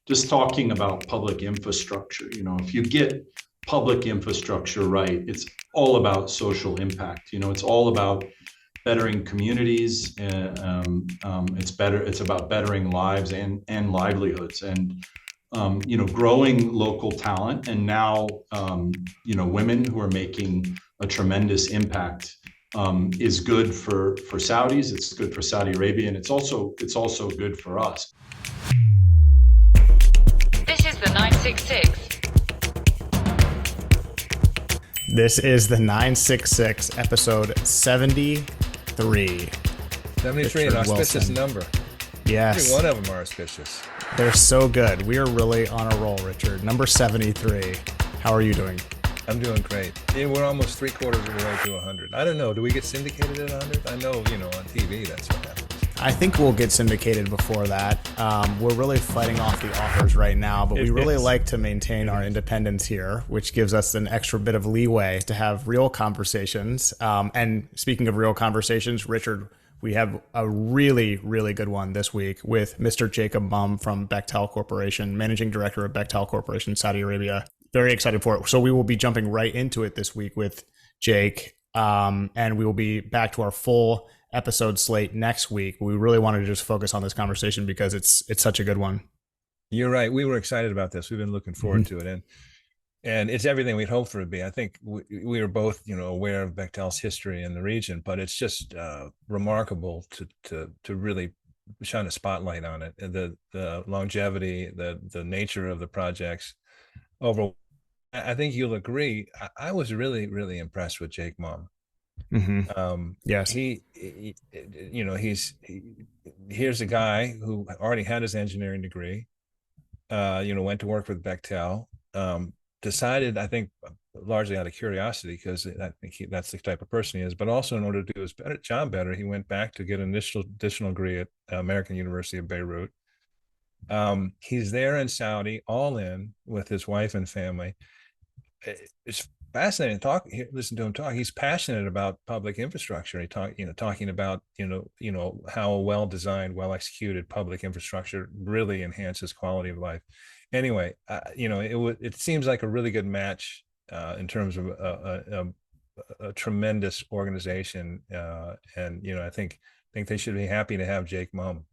just talking about public infrastructure, if you get public infrastructure right, it's all about social impact. It's all about bettering communities. It's about bettering lives and livelihoods, and growing local talent. And now, women who are making a tremendous impact is good for Saudis. It's good for Saudi Arabia, and it's also good for us. This is the 966. This is the 966, episode 73. 73, an auspicious number. Yes. Every one of them are auspicious. They're so good. We are really on a roll, Richard. Number 73. How are you doing? I'm doing great. Yeah, we're almost 3/4 of the way to 100. I don't know. Do we get syndicated at 100? I know, on TV, that's what happens. I think we'll get syndicated before that. We're really fighting off the offers right now, but we really like to maintain our independence here, which gives us an extra bit of leeway to have real conversations. And speaking of real conversations, Richard, we have a really, really good one this week with Mr. Jacob Mumm from Bechtel Corporation, Managing Director of Bechtel Corporation, Saudi Arabia. Very excited for it. So we will be jumping right into it this week with Jake, and we will be back to our full episode slate next week. We really wanted to just focus on this conversation because it's such a good one. You're right. We were excited about this. We've been looking forward to it, and it's everything we'd hoped for it to be. I think we were both, aware of Bechtel's history in the region, but it's just remarkable to really shine a spotlight on it. The longevity, the nature of the projects. I think you'll agree. I was really, really impressed with Jake Mumm. Mm-hmm. Yes, here's a guy who already had his engineering degree. Went to work with Bechtel. Decided, I think, largely out of curiosity, because I think that's the type of person he is, but also in order to do his job better, he went back to get an additional degree at American University of Beirut. He's there in Saudi, all in with his wife and family. It's fascinating to listen to him talk. He's passionate about public infrastructure. Talking about how a well-designed, well-executed public infrastructure really enhances quality of life. Anyway, it seems like a really good match in terms of a tremendous organization, and I think they should be happy to have Jake Mumm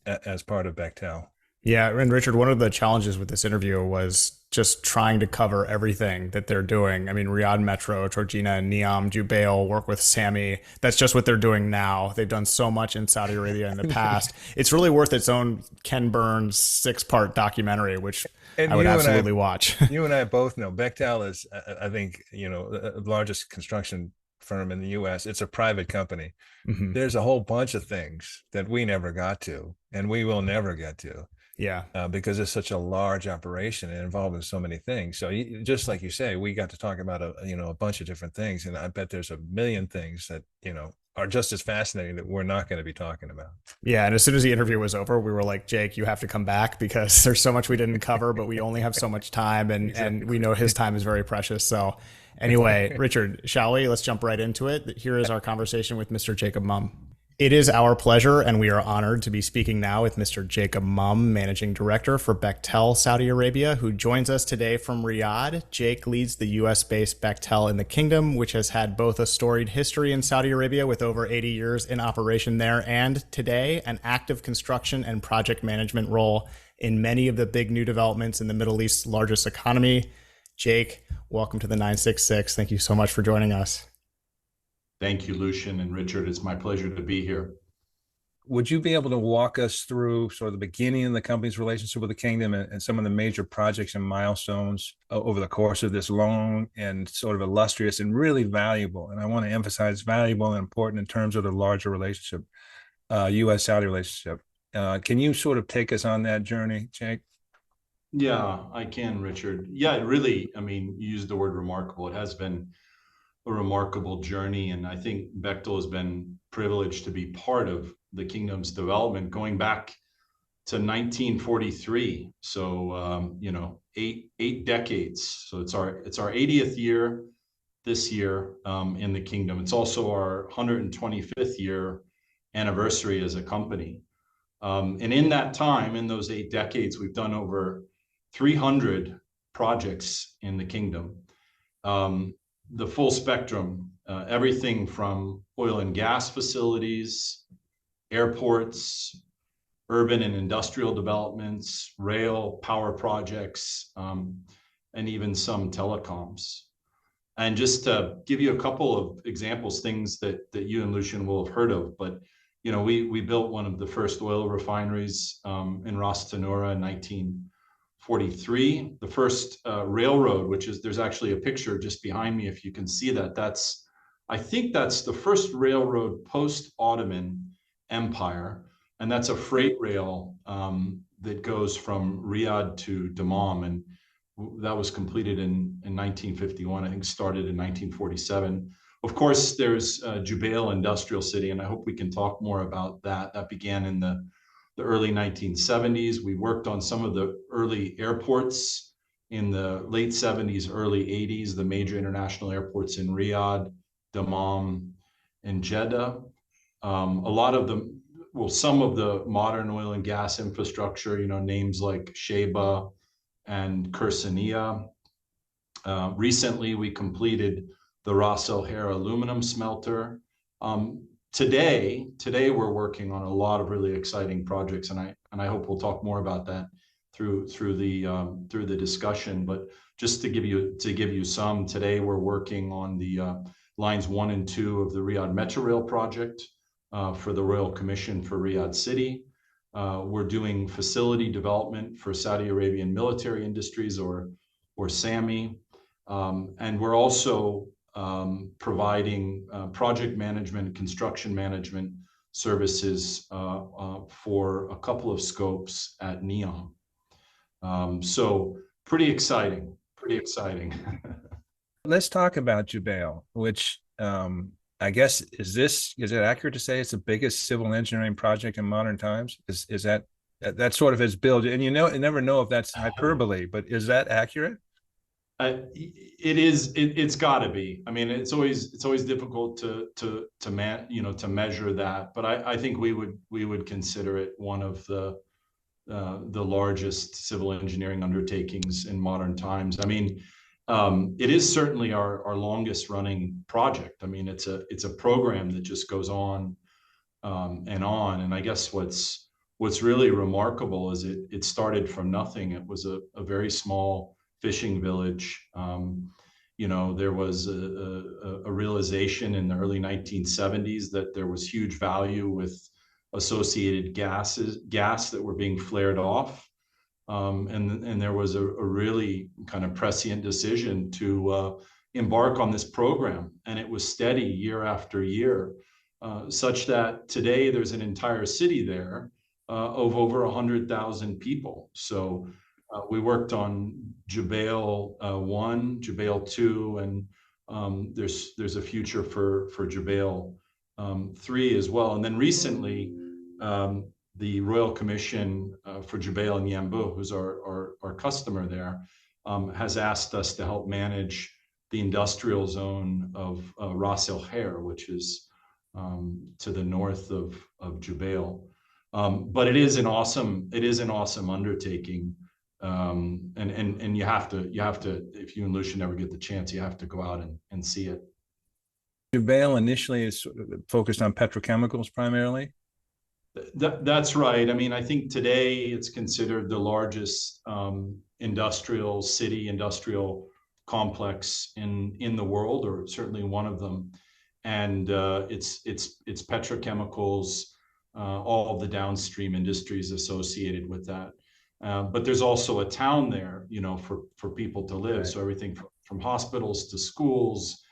as part of Bechtel. Yeah, and Richard, one of the challenges with this interview was just trying to cover everything that they're doing. I mean, Riyadh Metro, Trojena, Neom, Jubail, work with Sammy. That's just what they're doing now. They've done so much in Saudi Arabia in the past. It's really worth its own Ken Burns 6-part documentary, which I would absolutely watch. You and I both know Bechtel is, I think, the largest construction firm in the U.S. It's a private company. Mm-hmm. There's a whole bunch of things that we never got to, and we will never get to. Yeah, because it's such a large operation and involved in so many things. So just like you say, we got to talk about a bunch of different things, and I bet there's a million things that are just as fascinating that we're not going to be talking about. Yeah, and as soon as the interview was over, we were like, Jake, you have to come back because there's so much we didn't cover, but we only have so much time, and exactly. And we know his time is very precious. So anyway, Richard, shall we? Let's jump right into it. Here is our conversation with Mr. Jacob Mumm. It is our pleasure, and we are honored to be speaking now with Mr. Jacob Mumm, Managing Director for Bechtel Saudi Arabia, who joins us today from Riyadh. Jake leads the U.S.-based Bechtel in the kingdom, which has had both a storied history in Saudi Arabia with over 80 years in operation there, and today an active construction and project management role in many of the big new developments in the Middle East's largest economy. Jake, welcome to the 966. Thank you so much for joining us. Thank you, Lucian and Richard. It's my pleasure to be here. Would you be able to walk us through sort of the beginning of the company's relationship with the kingdom and some of the major projects and milestones over the course of this long and sort of illustrious and really valuable, and I want to emphasize valuable and important in terms of the larger relationship, U.S.-Saudi relationship. Can you sort of take us on that journey, Jake? Yeah, I can, Richard. Yeah, it really, you used the word remarkable. It has been a remarkable journey, and I think Bechtel has been privileged to be part of the kingdom's development going back to 1943. So eight decades. So it's our 80th year this year in the kingdom. It's also our 125th year anniversary as a company. And in that time, in those 8 decades, we've done over 300 projects in the kingdom. The full spectrum, everything from oil and gas facilities, airports, urban and industrial developments, rail, power projects, and even some telecoms. And just to give you a couple of examples, things that you and Lucian will have heard of, but we built one of the first oil refineries in Ras Tanura in 1943. The first railroad, there's actually a picture just behind me if you can see that. I think that's the first railroad post-Ottoman Empire, and that's a freight rail that goes from Riyadh to Dammam, and that was completed in 1951. I think started in 1947. Of course, there's Jubail Industrial City, and I hope we can talk more about that. That began in the early 1970s. We worked on some of the early airports in the late 70s, early 80s, the major international airports in Riyadh, Dammam, and Jeddah. Some of the modern oil and gas infrastructure, names like Sheba and Kursaniya. Recently, we completed the Ras Al Khair aluminum smelter. Today we're working on a lot of really exciting projects, and I hope we'll talk more about that through the discussion. But just to give you some, today we're working on the lines 1 and 2 of the Riyadh Metro rail project for the Royal Commission for Riyadh City. We're doing facility development for Saudi Arabian military industries, or SAMI, and we're also providing project management, construction management services for a couple of scopes at Neom. So pretty exciting. Let's talk about Jubail, which I guess is it accurate to say it's the biggest civil engineering project in modern times? Is that sort of his build? And you never know if that's hyperbole, but is that accurate? It is. It's got to be. I mean, it's always difficult to measure that, but I think we would consider it one of the largest civil engineering undertakings in modern times. I mean, it is certainly our longest running project. I mean, it's a program that just goes on and on. And I guess what's really remarkable is it started from nothing. It was a very small fishing village. There was a realization in the early 1970s that there was huge value with associated gas that were being flared off. And there was a really kind of prescient decision to embark on this program. And it was steady year after year, such that today there's an entire city there of over 100,000 people. So we worked on Jubail 1, Jubail 2, and there's a future for Jubail 3 as well. And then recently, the Royal Commission for Jubail and Yanbu, who's our customer there, has asked us to help manage the industrial zone of Ras Al Khair, which is to the north of Jubail. But it is an awesome undertaking, and you have to, if you and Lucian ever get the chance, you have to go out and see it. Jubail initially is focused on petrochemicals primarily. That's right. I mean, I think today it's considered the largest industrial complex in the world, or certainly one of them. And it's petrochemicals, all of the downstream industries associated with that. But there's also a town there, for people to live. Right. So everything from hospitals to schools,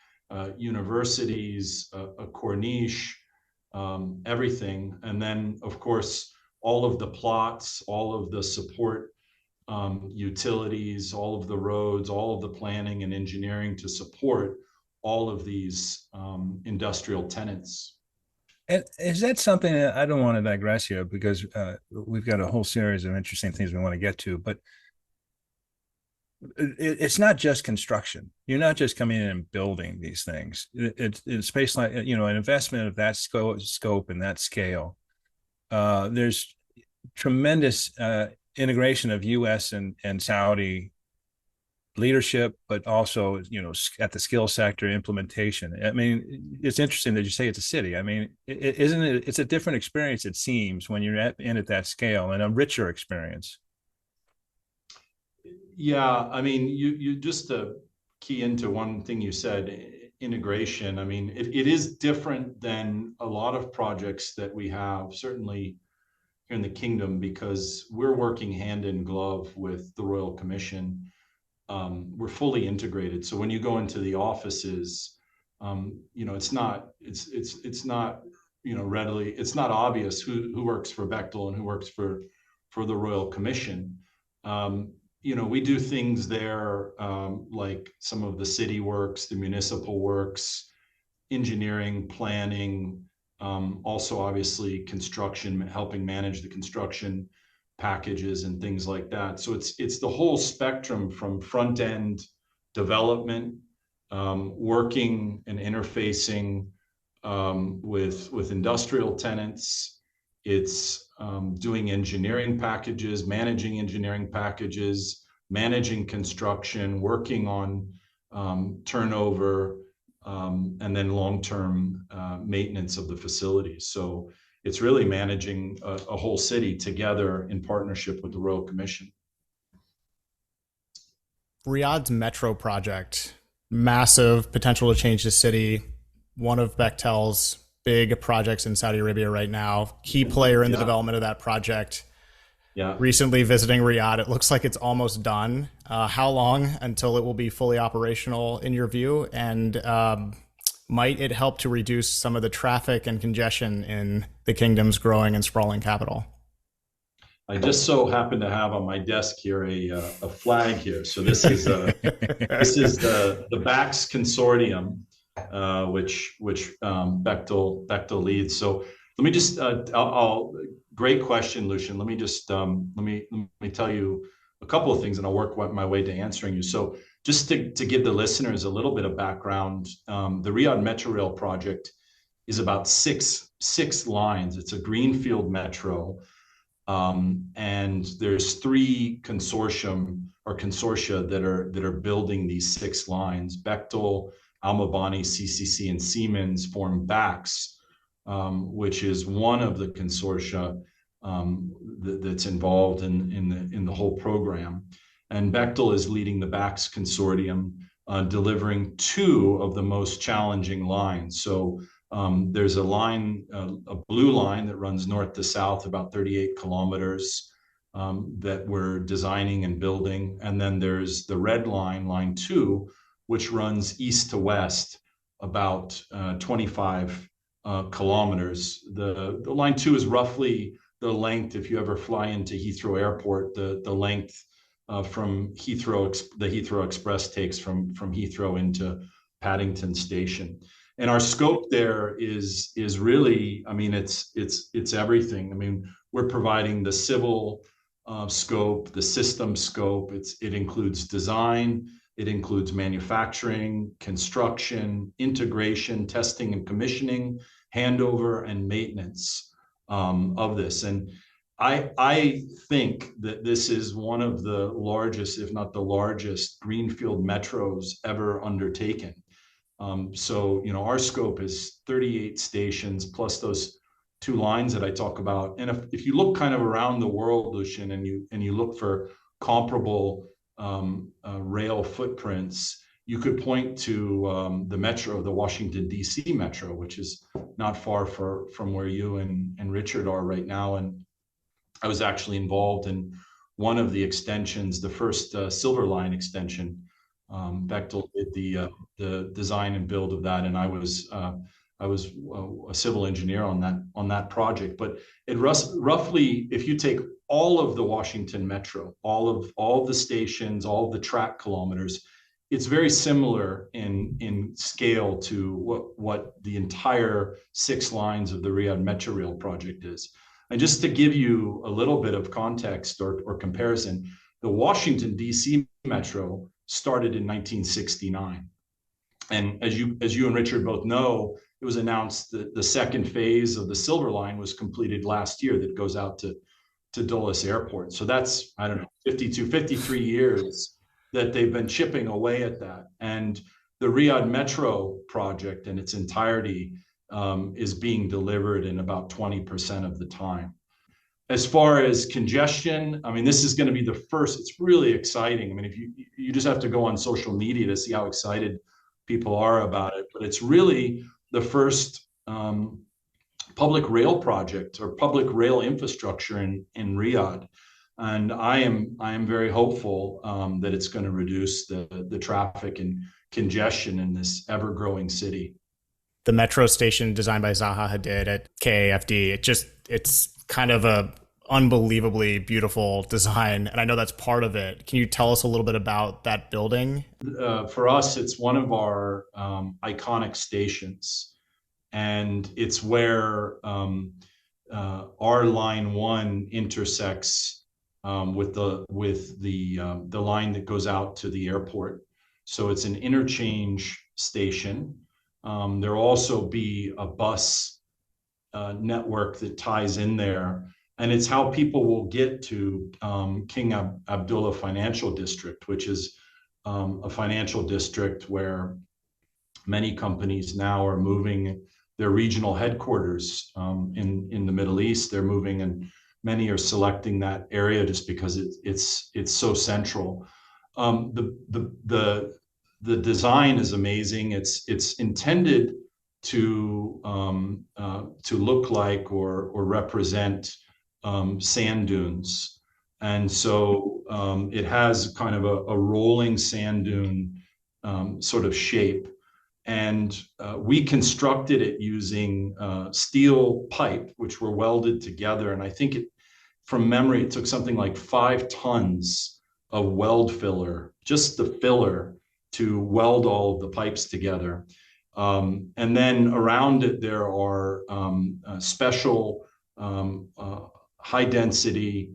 universities, a corniche, everything. And then, of course, all of the plots, all of the support utilities, all of the roads, all of the planning and engineering to support all of these industrial tenants. And is that something that, I don't want to digress here because we've got a whole series of interesting things we want to get to, but it's not just construction. You're not just coming in and building these things. It's space like, an investment of that scope and that scale. There's tremendous integration of U.S. and Saudi leadership, but also, at the skill sector implementation. I mean, it's interesting that you say it's a city. I mean, isn't it? It's a different experience, it seems, when you're at that scale, and a richer experience. Yeah, I mean, you just to key into one thing you said, integration. I mean, it is different than a lot of projects that we have, certainly here in the kingdom, because we're working hand in glove with the Royal Commission. We're fully integrated. So when you go into the offices, it's not readily, it's not obvious who works for Bechtel and who works for the Royal Commission. We do things there, like some of the city works, the municipal works, engineering, planning, also obviously construction, helping manage the construction packages and things like that. So it's the whole spectrum from front end development, working and interfacing with industrial tenants. It's doing engineering packages, managing engineering packages, managing construction, working on turnover, and then long-term maintenance of the facilities. So it's really managing a whole city together in partnership with the Royal Commission. Riyadh's Metro project, massive potential to change the city. One of Bechtel's big projects in Saudi Arabia right now. Key player in the development of that project. Yeah. Recently visiting Riyadh, it looks like it's almost done. How long until it will be fully operational in your view? And might it help to reduce some of the traffic and congestion in the kingdom's growing and sprawling capital? I just so happen to have on my desk here a flag here. So this is the BACS consortium, which Bechtel leads. So let me just great question, Lucian. Let me just let me tell you a couple of things, and I'll work my way to answering you. So just to give the listeners a little bit of background, the Riyadh Metro Rail project is about six lines. It's a greenfield metro, and there's three consortia that are building these 6 lines. Bechtel, Al Mabani, CCC, and Siemens form BACS, which is one of the consortia that's involved in the whole program. And Bechtel is leading the BACS consortium, delivering 2 of the most challenging lines. So there's a line, a blue line that runs north to south, about 38 kilometers, that we're designing and building. And then there's the red line, line 2, which runs east to west, about 25 kilometers. The line 2 is roughly the length, if you ever fly into Heathrow Airport, the length from Heathrow, the Heathrow Express takes from Heathrow into Paddington Station. And our scope there is really, I mean, it's everything. I mean, we're providing the civil scope, the system scope. It includes design, it includes manufacturing, construction, integration, testing and commissioning, handover, and maintenance of this. And I think that this is one of the largest, if not the largest, greenfield metros ever undertaken. So, our scope is 38 stations plus those 2 lines that I talk about. And if you look kind of around the world, Lucian, and you look for comparable rail footprints, you could point to the metro, the Washington, D.C. metro, which is not far from where you and Richard are right now. And I was actually involved in one of the extensions, the first Silver Line extension. Bechtel did the design and build of that, and I was a civil engineer on that project. But it roughly, if you take all of the Washington Metro, all of the stations, all of the track kilometers, it's very similar in scale to what the entire 6 lines of the Riyadh Metro Rail project is. And just to give you a little bit of context or comparison, the Washington, D.C. Metro started in 1969. And as you and Richard both know, it was announced that the second phase of the Silver Line was completed last year, that goes out to to Dulles Airport. So that's, I don't know, 52, 53 years that they've been chipping away at that. And the Riyadh Metro project in its entirety is being delivered in about 20% of the time. As far as congestion, I mean, this is going to be the first. It's really exciting. I mean, if you just have to go on social media to see how excited people are about it, but it's really the first public rail project or public rail infrastructure in Riyadh. And I am very hopeful that it's going to reduce the traffic and congestion in this ever-growing city. The metro station designed by Zaha Hadid at KAFD, it's kind of a unbelievably beautiful design. And I know that's part of it. Can you tell us a little bit about that building? For us, it's one of our iconic stations. And it's where our line 1 intersects with the line that goes out to the airport. So it's an interchange station. There'll also be a bus network that ties in there. And it's how people will get to King Abdullah Financial District, which is a financial district where many companies now are moving their regional headquarters in the Middle East. They're moving, and many are selecting that area just because it's so central. The design is amazing. It's intended to look like or represent sand dunes, and so it has kind of a rolling sand dune sort of shape. And we constructed it using steel pipe, which were welded together. And I think from memory, it took something like 5 tons of weld filler, just the filler, to weld all of the pipes together. And then around it, there are special high density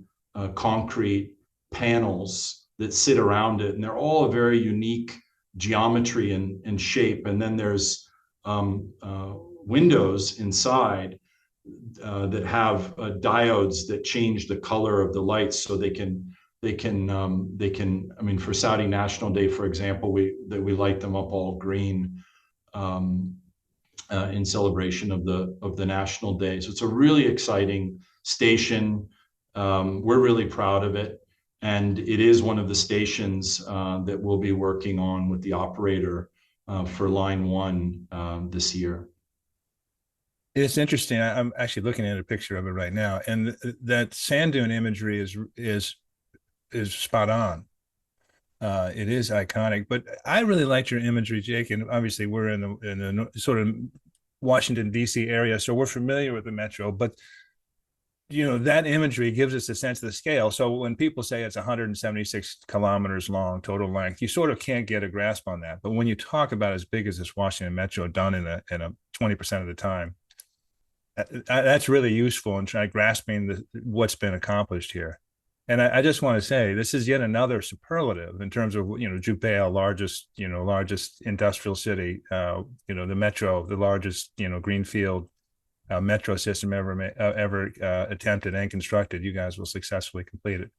concrete panels that sit around it. And they're all a very unique geometry and shape. And then there's windows inside that have diodes that change the color of the lights, so they can I mean, for Saudi National Day, for example, we light them up all green in celebration of the National Day. So it's a really exciting station. We're really proud of it. And it is one of the stations that we'll be working on with the operator for Line 1 this year. It's interesting. I'm actually looking at a picture of it right now, and that sand dune imagery is spot on. It is iconic, but I really liked your imagery, Jake. And obviously, we're in the sort of Washington D.C. area, so we're familiar with the metro, but that imagery gives us a sense of the scale. So when people say it's 176 kilometers long total length, you sort of can't get a grasp on that. But when you talk about as big as this Washington Metro done in a 20% of the time, that's really useful in grasping what's been accomplished here. And I just want to say, this is yet another superlative in terms of, Jubail, largest industrial city, the metro, the largest, greenfield metro system ever attempted and constructed. You guys will successfully complete it.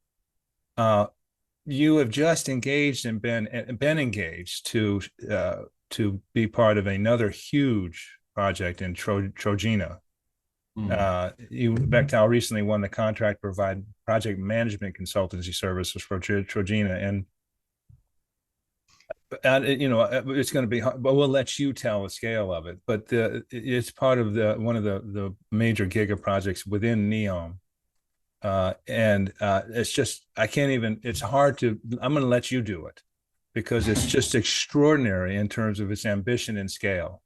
You have just engaged and been engaged to be part of another huge project in Trojena. Bechtel recently won the contract to provide project management consultancy services for Trojena, and it's going to be hard, but we'll let you tell the scale of it. But it's part of one of the major giga projects within Neom, and it's just it's hard to. I'm going to let you do it because it's just extraordinary in terms of its ambition and scale.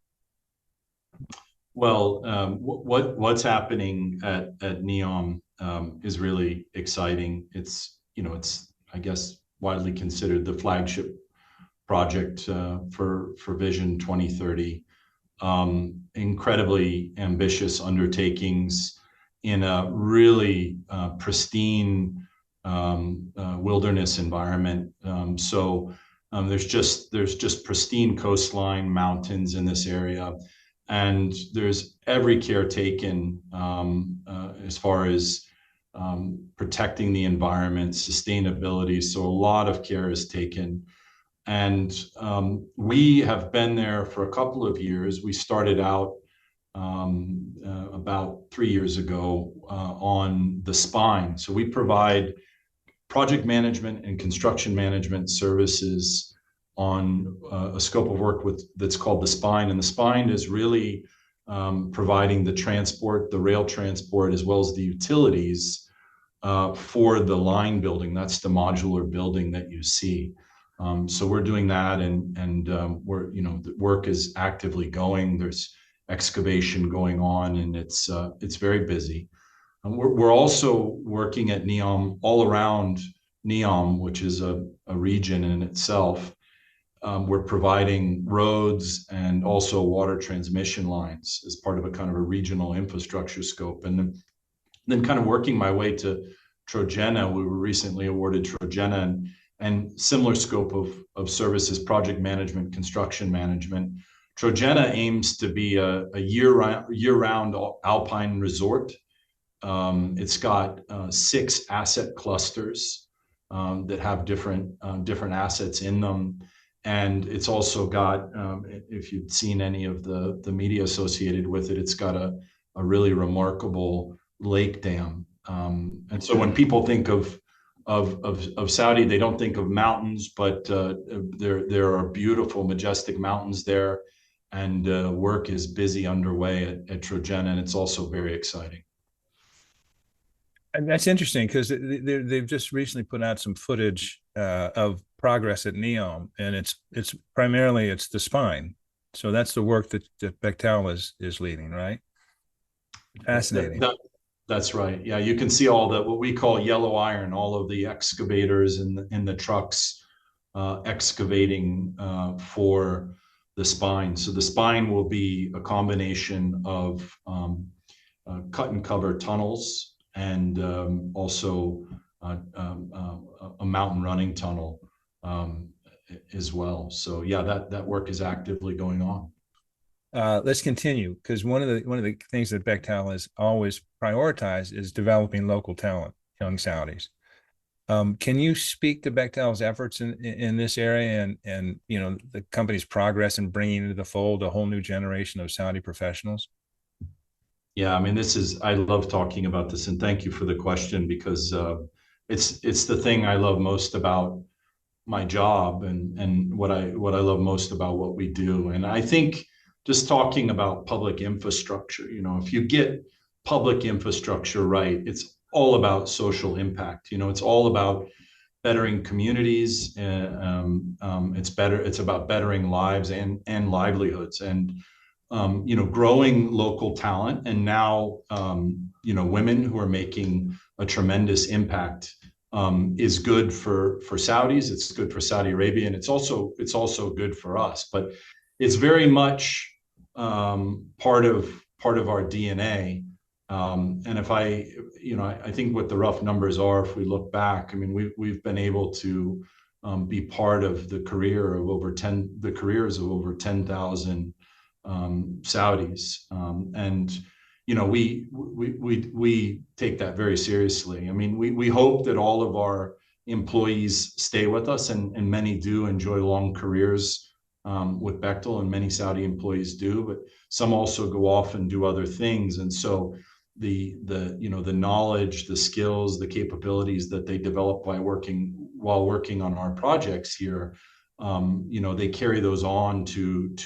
Well, what's happening at Neom is really exciting. It's I guess widely considered the flagship project for Vision 2030. Incredibly ambitious undertakings in a really pristine wilderness environment. So there's just pristine coastline, mountains in this area. And there's every care taken as far as protecting the environment, sustainability. So a lot of care is taken. And we have been there for a couple of years. We started out about 3 years ago on the spine. So we provide project management and construction management services on a scope of work that's called the spine. And the spine is really providing the transport, the rail transport, as well as the utilities for the line building. That's the modular building that you see. So we're doing that, and we're, the work is actively going. There's excavation going on, and it's very busy. We're also working at Neom, all around Neom, which is a region in itself. We're providing roads and also water transmission lines as part of a kind of a regional infrastructure scope. And then kind of working my way to Trojena. We were recently awarded Trojena, and similar scope of services, project management, construction management. Trojena aims to be a year-round alpine resort. It's got 6 asset clusters that have different assets in them. And it's also got, if you've seen any of the media associated with it, it's got a really remarkable lake dam. And so when people think of Saudi, they don't think of mountains, but there are beautiful, majestic mountains there, and work is busy underway at Trojena, and it's also very exciting. And that's interesting because they've just recently put out some footage of progress at Neom, and it's primarily the spine. So that's the work that Bechtel is leading, right? Fascinating. That's right. Yeah, you can see all what we call yellow iron, all of the excavators and the trucks excavating for the spine. So the spine will be a combination of cut and cover tunnels and also a mountain running tunnel as well. So yeah, that work is actively going on. Let's continue, because one of the things that Bechtel has always prioritized is developing local talent, young Saudis. Can you speak to Bechtel's efforts in this area and the company's progress in bringing into the fold a whole new generation of Saudi professionals? Yeah, I mean, I love talking about this, and thank you for the question, because it's the thing I love most about my job and what I love most about what we do. And I think just talking about public infrastructure, if you get public infrastructure right, it's all about social impact. It's all about bettering communities. It's about bettering lives and livelihoods, and growing local talent. And now, women who are making a tremendous impact is good for Saudis. It's good for Saudi Arabia, and it's also good for us. But it's very much part of our DNA. And if I think what the rough numbers are, if we look back, I mean, we've been able to be part of the careers of over 10,000 Saudis, and we take that very seriously. I mean, we hope that all of our employees stay with us, and many do enjoy long careers with Bechtel, and many Saudi employees do, but some also go off and do other things. And so the knowledge, the skills, the capabilities that they develop while working on our projects here, they carry those on to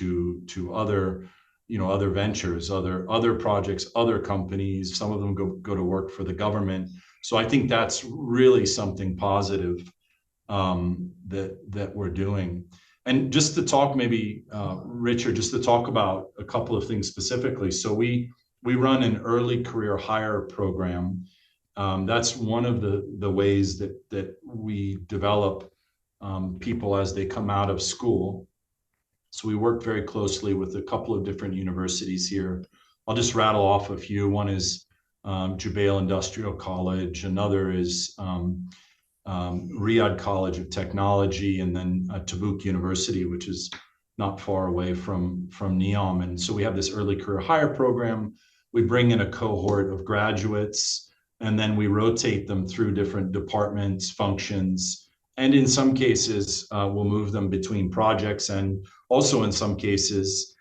other ventures, other projects, other companies. Some of them go to work for the government. So I think that's really something positive that we're doing. And just to talk, maybe Richard, just to talk about a couple of things specifically. So we run an early career hire program. That's one of the ways that we develop people as they come out of school. So we work very closely with a couple of different universities here. I'll just rattle off a few. One is Jubail Industrial College. Another is Riyadh College of Technology, and then Tabuk University, which is not far away from Neom. And so we have this early career hire program. We bring in a cohort of graduates and then we rotate them through different departments, functions, and in some cases, we'll move them between projects, and also in some cases,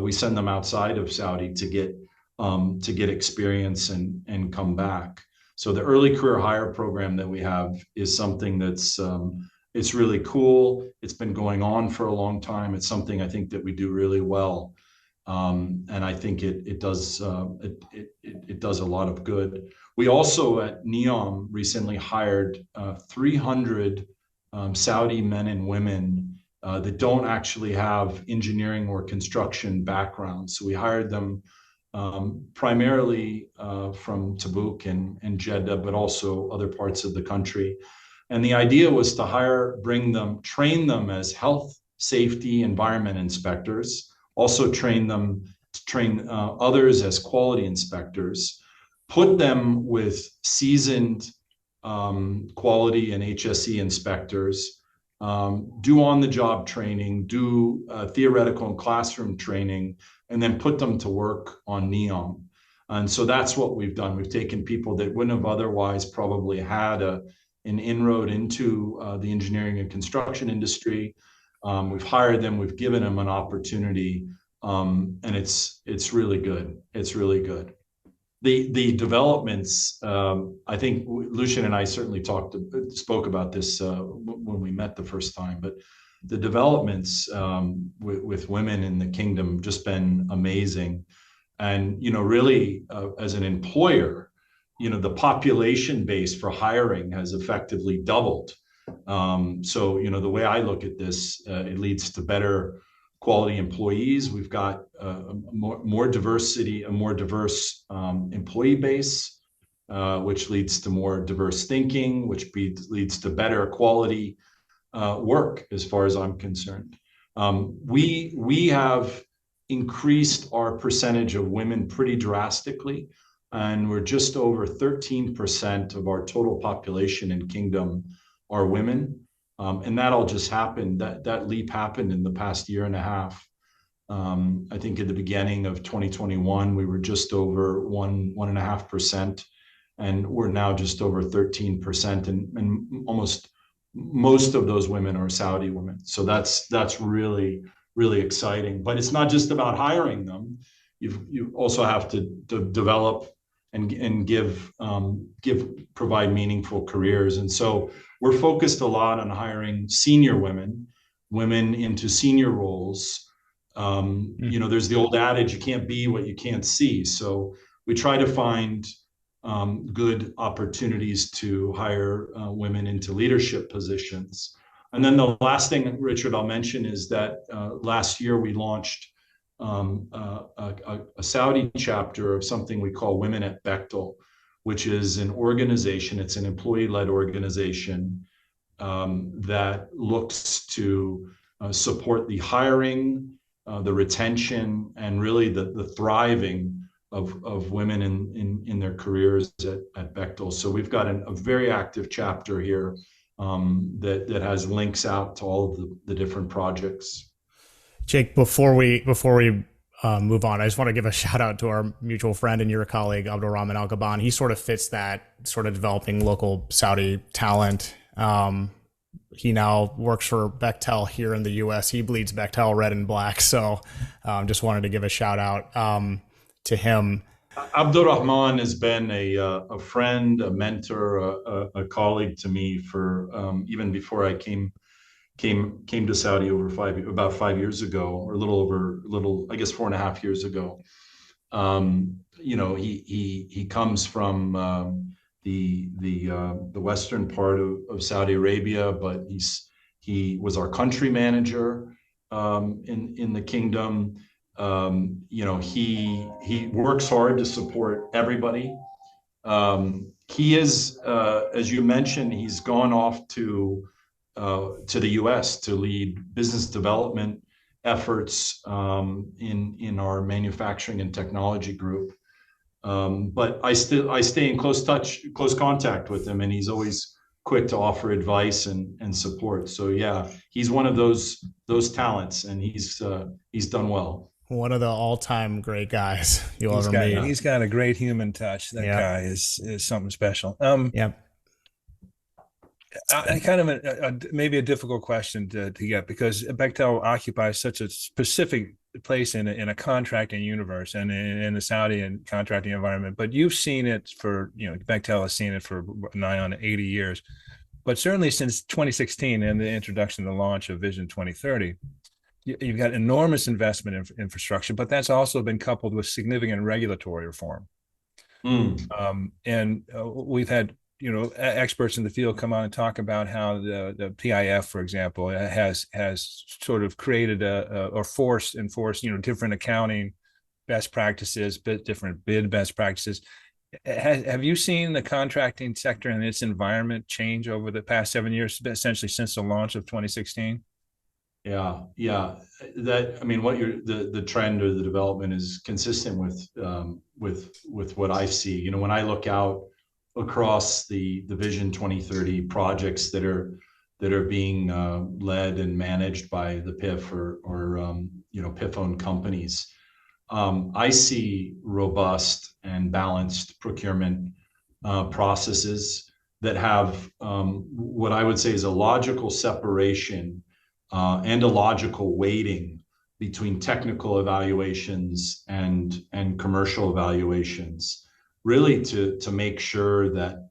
we send them outside of Saudi to get experience and come back. So the early career hire program that we have is something that's it's really cool. It's been going on for a long time. It's something I think that we do really well, and I think it does a lot of good. We also at Neom recently hired 300 Saudi men and women that don't actually have engineering or construction backgrounds. So we hired them primarily from Tabuk and Jeddah, but also other parts of the country. And the idea was to train them as health, safety, environment inspectors, also train others as quality inspectors, put them with seasoned quality and HSE inspectors, do on-the-job training, do theoretical and classroom training, and then put them to work on Neom. And so that's what we've done. We've taken people that wouldn't have otherwise probably had an inroad into the engineering and construction industry. We've hired them, we've given them an opportunity, and it's really good. It's really good. The developments, I think Lucian and I certainly spoke about this when we met the first time, but the developments with women in the kingdom just been amazing. And, really, as an employer, the population base for hiring has effectively doubled. So, the way I look at this, it leads to better quality employees. We've got more diversity, a more diverse employee base, which leads to more diverse thinking, which leads to better quality work, as far as I'm concerned. We have increased our percentage of women pretty drastically, and we're just over 13% of our total population in Kingdom are women. And that all just happened, that leap happened in the past year and a half. I think at the beginning of 2021, we were just over 1.5%, and we're now just over 13%, and almost most of those women are Saudi women. So that's really, really exciting. But it's not just about hiring them. You also have to develop and provide meaningful careers. And so we're focused a lot on hiring senior women into senior roles. There's the old adage, you can't be what you can't see. So we try to find good opportunities to hire women into leadership positions. And then the last thing, Richard, I'll mention is that last year we launched a Saudi chapter of something we call Women at Bechtel, which is an organization, it's an employee-led organization that looks to support the hiring, the retention, and really the thriving of women in their careers at Bechtel. So we've got a very active chapter here that has links out to all of the different projects. Jake, before we move on, I just want to give a shout out to our mutual friend and your colleague, Abdulrahman Al-Gaban. He sort of fits that sort of developing local Saudi talent. He now works for Bechtel here in the US. He bleeds Bechtel red and black. So just wanted to give a shout out to him. Abdulrahman has been a friend, a mentor, a colleague to me for even before I came to Saudi about 5 years ago, or a little, I guess 4.5 years ago. He comes from the western part of Saudi Arabia, but he was our country manager in the kingdom. He works hard to support everybody. He is, as you mentioned, he's gone off to the U.S. to lead business development efforts in our manufacturing and technology group. But I stay in close contact with him, and he's always quick to offer advice and support. So yeah, he's one of those talents, and he's done well. One of the all-time great guys you'll ever meet. He's got a great human touch. That guy is something special. Yep. Kind of maybe a difficult question to get, because Bechtel occupies such a specific place in a contracting universe and in the Saudi and contracting environment. But you've seen it for, Bechtel has seen it for nigh on 80 years. But certainly since 2016 and the introduction and the launch of Vision 2030, you've got enormous investment in infrastructure, but that's also been coupled with significant regulatory reform. And we've had experts in the field come on and talk about how the PIF, for example, has sort of created or enforced different accounting best practices, different bid best practices. Have you seen the contracting sector and its environment change over the past 7 years, essentially since the launch of 2016? Yeah. The trend or the development is consistent with what I see. When I look out across the Vision 2030 projects that are being led and managed by the PIF or PIF-owned companies, I see robust and balanced procurement processes that have what I would say is a logical separation and a logical weighting between technical evaluations and commercial evaluations, really to make sure that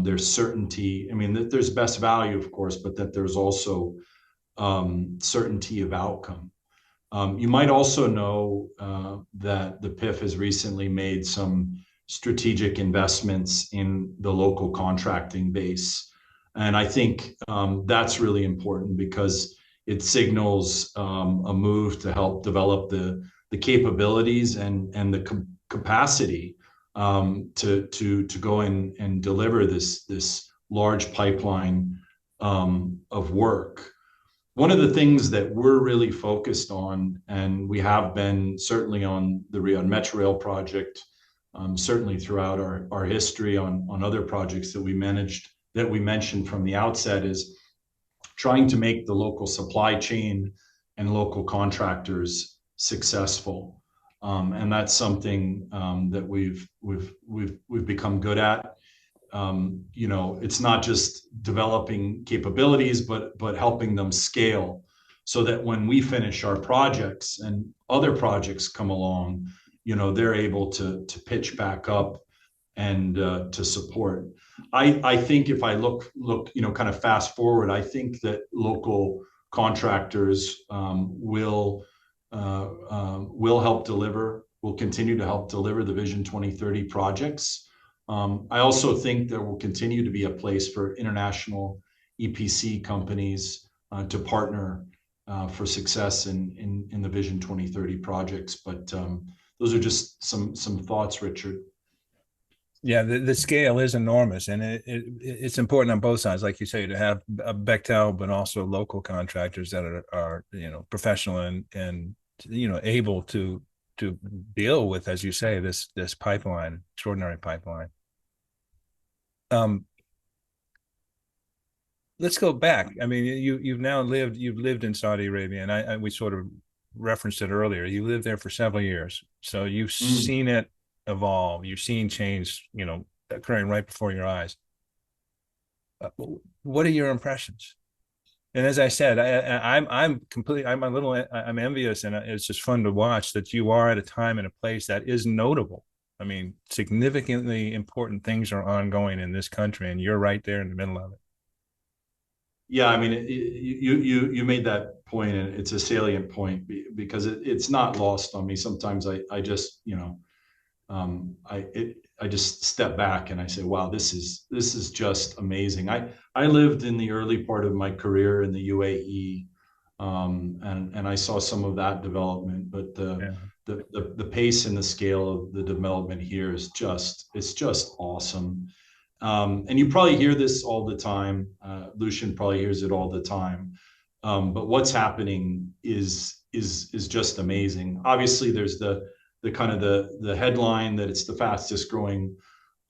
there's certainty. I mean, that there's best value, of course, but that there's also certainty of outcome. You might also know that the PIF has recently made some strategic investments in the local contracting base. And I think that's really important because it signals a move to help develop the capabilities and the capacity to go in and deliver this large pipeline of work. One of the things that we're really focused on, and we have been certainly on the Riyadh Metro Rail project, certainly throughout our history on other projects that we mentioned from the outset, is trying to make the local supply chain and local contractors successful. And that's something that we've become good at. It's not just developing capabilities, but helping them scale so that when we finish our projects and other projects come along, they're able to pitch back up and to support. I think if I look, kind of fast forward, I think that local contractors will help deliver, will continue to help deliver the Vision 2030 projects. I also think there will continue to be a place for international EPC companies to partner for success in the Vision 2030 projects. But those are just some thoughts, Richard. Yeah, the scale is enormous, and it's important on both sides, like you say, to have a Bechtel, but also local contractors that are professional and able to deal with, as you say, this pipeline, extraordinary pipeline. Let's go back. I mean, you've lived in Saudi Arabia, and we sort of referenced it earlier. You lived there for several years, so you've seen it evolve. You've seen change, occurring right before your eyes. What are your impressions? And as I said, I'm envious, and it's just fun to watch that you are at a time and a place that is notable. I mean, significantly important things are ongoing in this country, and you're right there in the middle of it. Yeah, I mean, you made that point, and it's a salient point because it's not lost on me. Sometimes I just I just step back and I say, wow, this is just amazing. I lived in the early part of my career in the UAE, and I saw some of that development, but the pace and the scale of the development here is just awesome. And you probably hear this all the time. Lucian probably hears it all the time. But what's happening is just amazing. Obviously, there's the kind of the headline that it's the fastest growing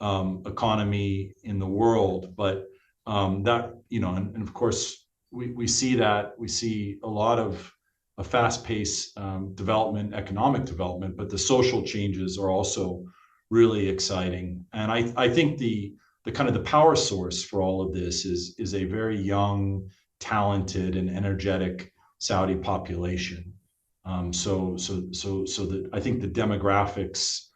economy in the world, but that and of course we see that. We see a lot of a fast-paced development, economic development, but the social changes are also really exciting. And I think the kind of the power source for all of this is a very young, talented, and energetic Saudi population. So that I think the demographics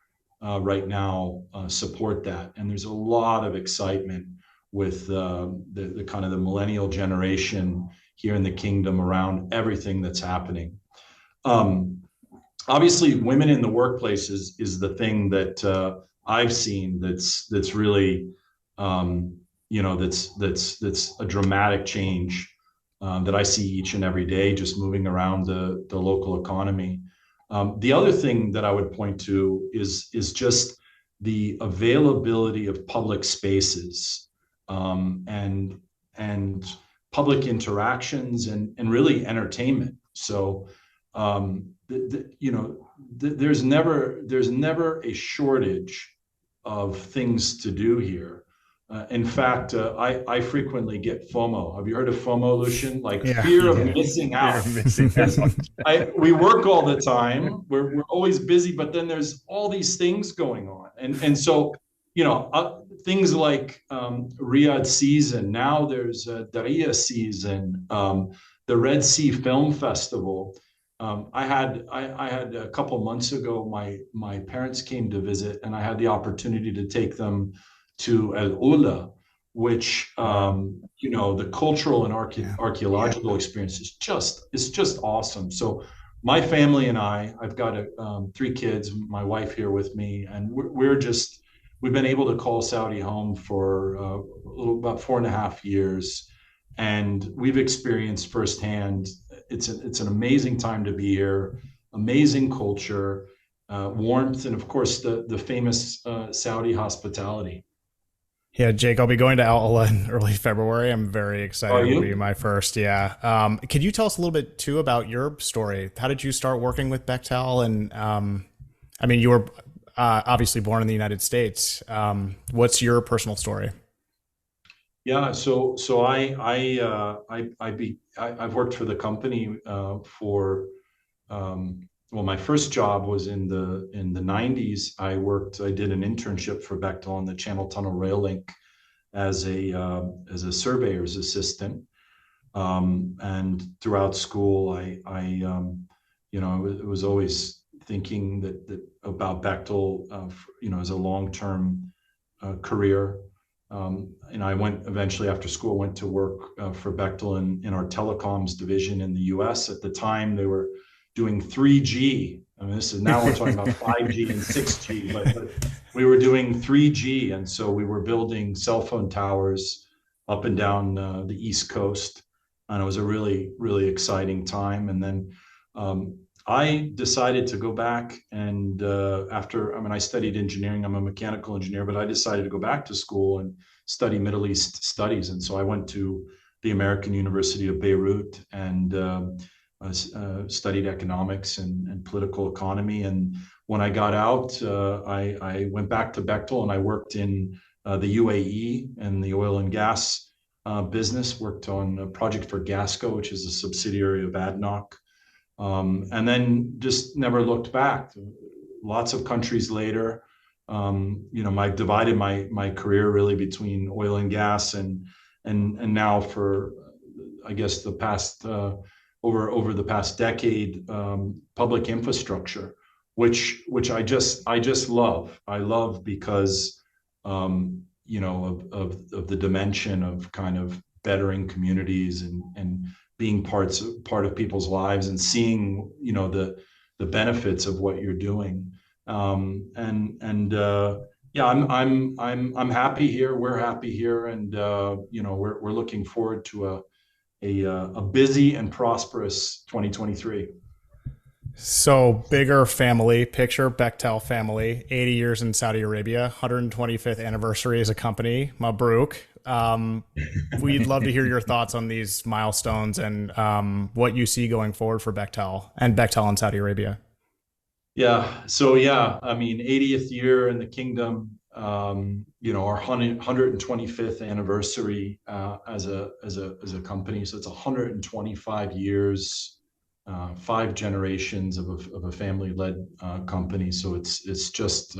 right now support that, and there's a lot of excitement with the kind of the millennial generation here in the kingdom around everything that's happening. Obviously, women in the workplace is the thing that I've seen that's really that's a dramatic change that I see each and every day, just moving around the local economy. The other thing that I would point to is just the availability of public spaces and public interactions and really entertainment. So there's never a shortage of things to do here. In fact, I frequently get FOMO. Have you heard of FOMO, Lucian? Like fear of missing out. We work all the time. We're always busy, but then there's all these things going on, and so things like Riyadh season. Now there's Dariyah season, the Red Sea Film Festival. I had a couple months ago. My parents came to visit, and I had the opportunity to take them to Al Ula, which the cultural and archaeological experience is just awesome. So my family and I've got 3 kids, my wife here with me, and we've been able to call Saudi home for about 4.5 years, and we've experienced firsthand. It's an amazing time to be here, amazing culture, warmth, and of course the famous Saudi hospitality. Yeah, Jake, I'll be going to Al Ula in early February. I'm very excited. It'll be my first. Yeah. Could you tell us a little bit too about your story? How did you start working with Bechtel? And I mean, you were obviously born in the United States. What's your personal story? Yeah, so I've worked for the company for my first job was in the 90s. I did an internship for Bechtel on the Channel Tunnel Rail Link as a surveyor's assistant. And throughout school, I was always thinking that about Bechtel, as a long-term career. And I eventually after school, went to work for Bechtel in our telecoms division in the US. At the time, they were doing 3G. I mean, now we're talking about 5G and 6G, but we were doing 3G. And so we were building cell phone towers up and down the East Coast. And it was a really, really exciting time. And then I decided to go back and I studied engineering. I'm a mechanical engineer, but I decided to go back to school and study Middle East studies. And so I went to the American University of Beirut and studied economics and political economy. And when I got out, I went back to Bechtel and I worked in the UAE and the oil and gas business, worked on a project for Gasco, which is a subsidiary of ADNOC. And then just never looked back. Lots of countries later, I divided my career really between oil and gas and now for, I guess, the past over the past decade, public infrastructure, which I just love. I love because of the dimension of kind of bettering communities and being part of people's lives and seeing the benefits of what you're doing. I'm happy here. We're happy here, and we're looking forward to a busy and prosperous 2023. So bigger family picture, Bechtel family, 80 years in Saudi Arabia, 125th anniversary as a company, Mabruk. We'd love to hear your thoughts on these milestones and what you see going forward for Bechtel in Saudi Arabia. Yeah. So I mean, 80th year in the kingdom, our 125th anniversary as a company. So it's 125 years 5 generations of a family-led company. So it's just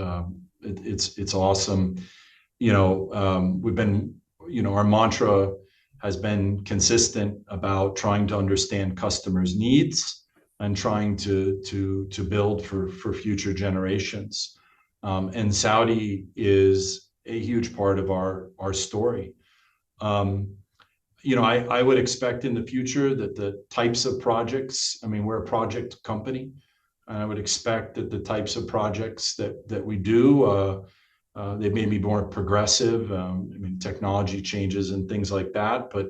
it's awesome. We've been, our mantra has been consistent about trying to understand customers' needs and trying to build for future generations. And Saudi is a huge part of our story. I would expect in the future that the types of projects, we're a project company, and I would expect that the types of projects that we do, they may be more progressive. Technology changes and things like that, but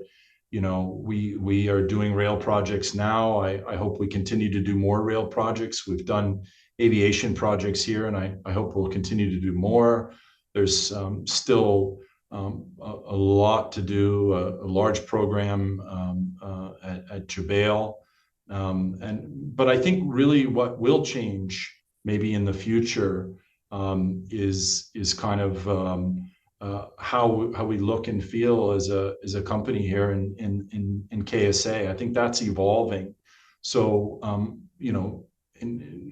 we are doing rail projects now. I hope we continue to do more rail projects. We've done aviation projects here, and I hope we'll continue to do more. There's still a lot to do, a large program at Jubail. But I think really what will change maybe in the future is kind of how we look and feel as a company here in KSA. I think that's evolving. So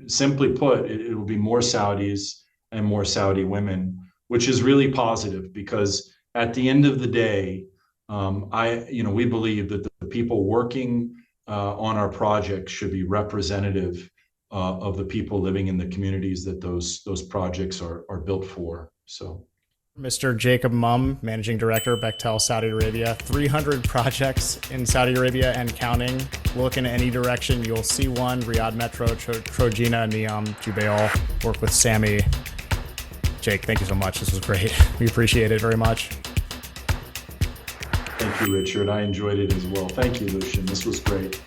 simply put, it will be more Saudis and more Saudi women, which is really positive, because at the end of the day, we believe that the people working on our projects should be representative of the people living in the communities that those projects are built for. So, Mr. Jacob Mumm, Managing Director, Bechtel Saudi Arabia, 300 projects in Saudi Arabia and counting. Look in any direction, you'll see one. Riyadh Metro, Trojena, Neom, Jubail. Work with Sammy. Jake, thank you so much. This was great. We appreciate it very much. Thank you, Richard. I enjoyed it as well. Thank you, Lucian. This was great.